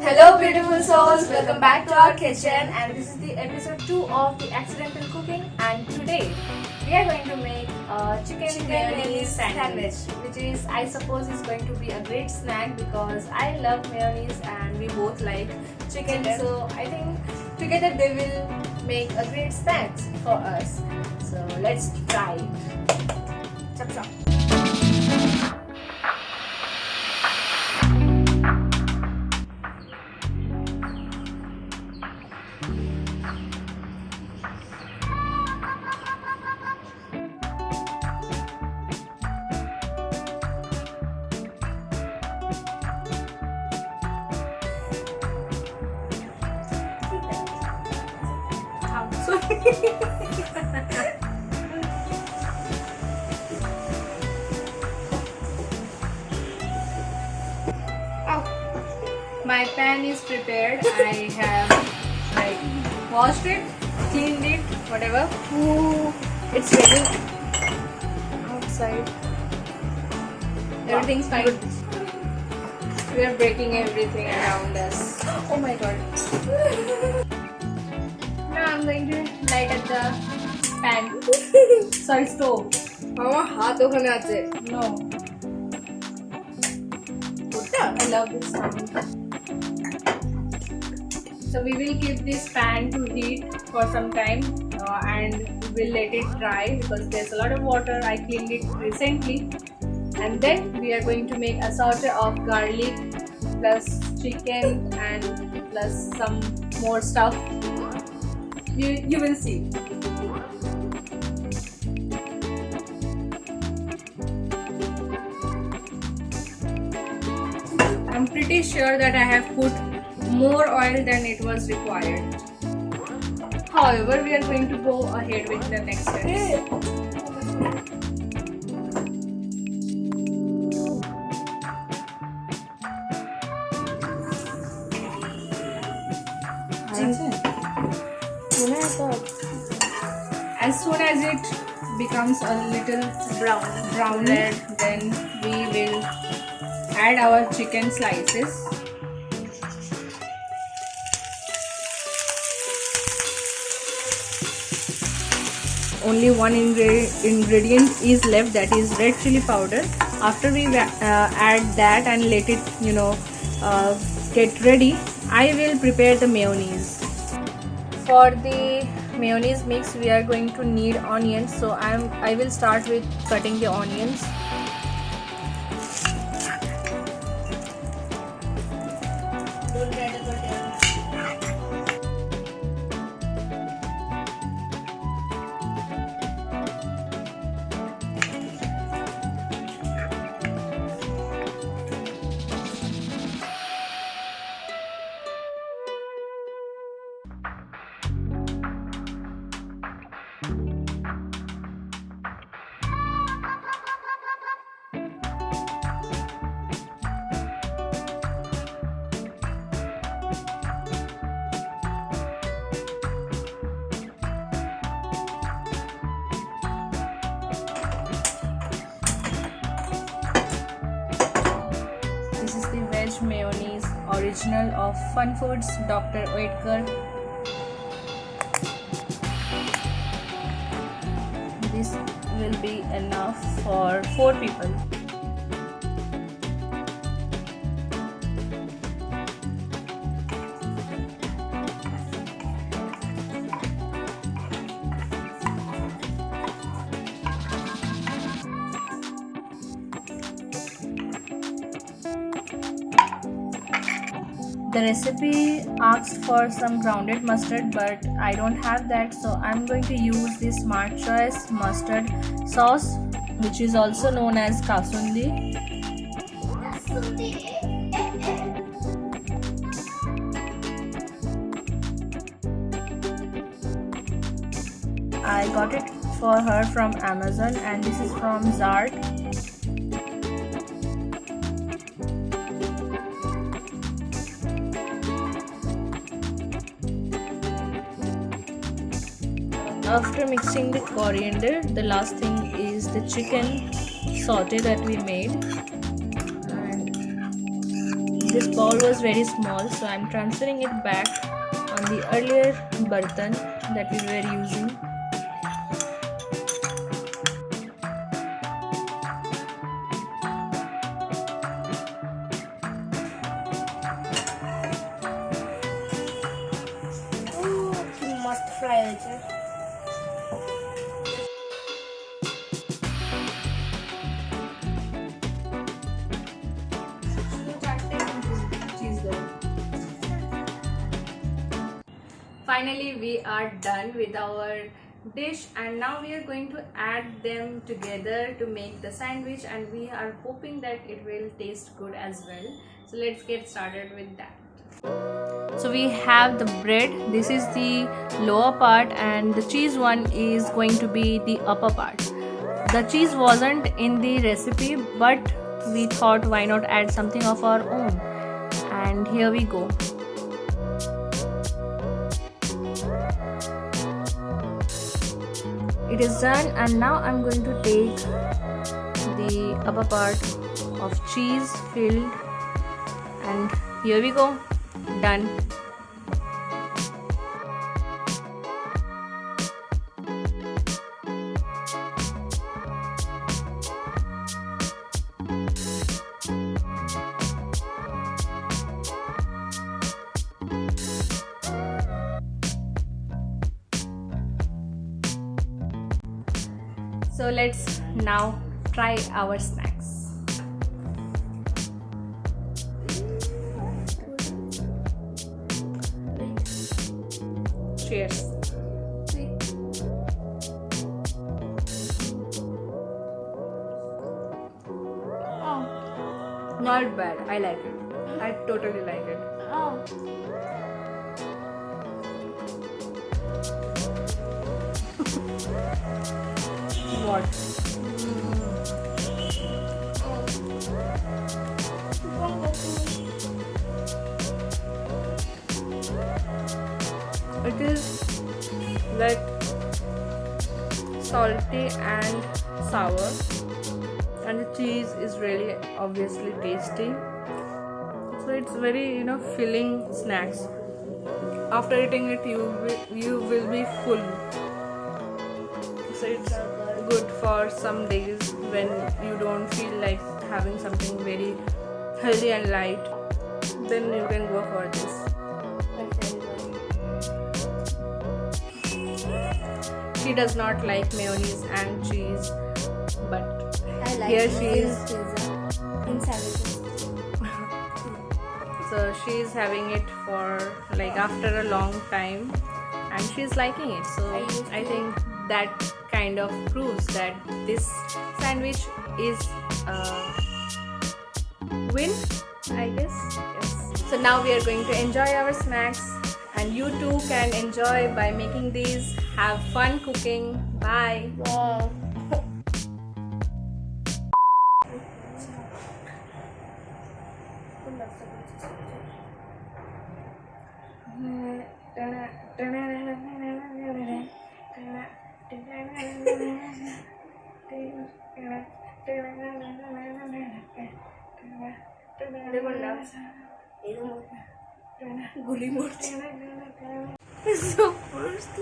Hello beautiful souls, welcome back to our kitchen, and this is the episode 2 of the accidental cooking, and today we are going to make a chicken mayonnaise sandwich, which is, I suppose, is going to be a great snack because I love mayonnaise and we both like chicken, so I think together they will make a great snack for us. So let's try it. Chop chop. My pan is prepared. I have washed it, cleaned it, whatever. Ooh, it's ready. Outside, everything's fine. We are breaking everything around us. Oh my god. Now I'm going to light up the pan. Sorry, stove. আমার হাত ওখানে আছে No. I love this sound. So we will keep this pan to heat for some time and we'll let it dry because there's a lot of water. I cleaned it recently, and then we are going to make a saute of garlic plus chicken and plus some more stuff. You will see. I'm pretty sure that I have put more oil than it was required. However, we are going to go ahead with the next steps. As soon as it becomes a little brown red, then we will add our chicken slices. Only one ingredient is left, that is red chili powder. After we add that and let it get ready, I will prepare the mayonnaise. For the mayonnaise mix we are going to need onions, so I will start with cutting the onions. Mayonnaise original of Fun Foods, Dr. Oetker. This will be enough for 4 people. The recipe asked for some grounded mustard, but I don't have that, so I'm going to use this Smart Choice mustard sauce, which is also known as kasundi. I got it for her from Amazon, and this is from Zart. After mixing the coriander, the last thing is the chicken saute that we made, and this bowl was very small, so I'm transferring it back on the earlier bartan that we were using. मस्त fry હોય છે. Finally, we are done with our dish, and now we are going to add them together to make the sandwich, and we are hoping that it will taste good as well. So let's get started with that. So we have the bread. This is the lower part, and the cheese one is going to be the upper part. The cheese wasn't in the recipe, but we thought why not add something of our own, and here we go. It is done, and now I'm going to take the upper part of cheese filled, and here we go. Done. So let's now try our snacks. Cheers. Not bad. I like it. I totally like it. What? It is like salty and sour, and the cheese is really obviously tasty. So it's very filling snacks. After eating it, you will be full. So it's good for some days when you don't feel like having something very healthy and light. Then you can go for this. She does not like mayonnaise and cheese, but I like here it she in is. pizza, in sandwiches. So she is having it for like after a long time, and she's liking it. So I think that kind of proves that this sandwich is a win, I guess. Yes. So now we are going to enjoy our snacks, and you too can enjoy by making these. Have fun cooking. Bye. Wow. Guli so first,